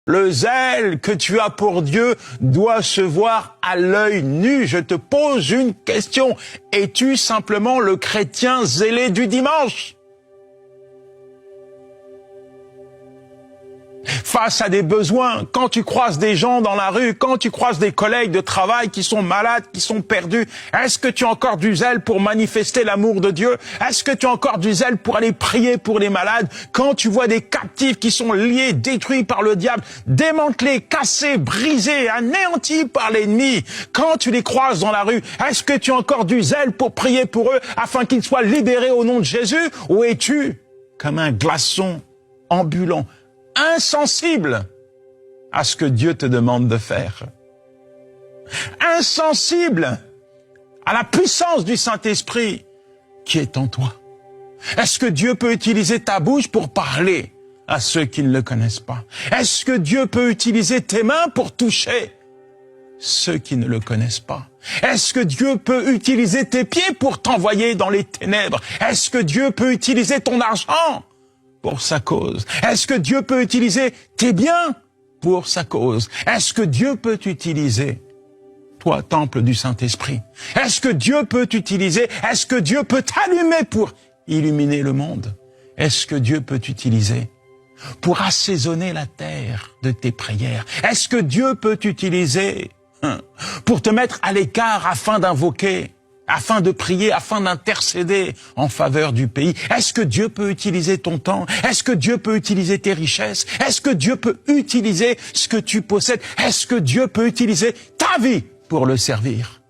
Le zèle que tu as pour Dieu doit se voir à l'œil nu. Je te pose une question. Es-tu simplement le chrétien zélé du dimanche? Face à des besoins, quand tu croises des gens dans la rue, quand tu croises des collègues de travail qui sont malades, qui sont perdus, est-ce que tu as encore du zèle pour manifester l'amour de Dieu? Est-ce que tu as encore du zèle pour aller prier pour les malades? Quand tu vois des captifs qui sont liés, détruits par le diable, démantelés, cassés, brisés, anéantis par l'ennemi, quand tu les croises dans la rue, est-ce que tu as encore du zèle pour prier pour eux afin qu'ils soient libérés au nom de Jésus? Ou es-tu comme un glaçon ambulant, insensible à ce que Dieu te demande de faire? Insensible à la puissance du Saint-Esprit qui est en toi? Est-ce que Dieu peut utiliser ta bouche pour parler à ceux qui ne le connaissent pas? Est-ce que Dieu peut utiliser tes mains pour toucher ceux qui ne le connaissent pas? Est-ce que Dieu peut utiliser tes pieds pour t'envoyer dans les ténèbres? Est-ce que Dieu peut utiliser ton argent pour sa cause? Est-ce que Dieu peut utiliser tes biens pour sa cause? Est-ce que Dieu peut t'utiliser, toi, temple du Saint-Esprit? Est-ce que Dieu peut t'utiliser? Est-ce que Dieu peut t'allumer pour illuminer le monde? Est-ce que Dieu peut t'utiliser pour assaisonner la terre de tes prières? Est-ce que Dieu peut t'utiliser pour te mettre à l'écart afin d'invoquer, afin de prier, afin d'intercéder en faveur du pays? Est-ce que Dieu peut utiliser ton temps? Est-ce que Dieu peut utiliser tes richesses? Est-ce que Dieu peut utiliser ce que tu possèdes? Est-ce que Dieu peut utiliser ta vie pour le servir?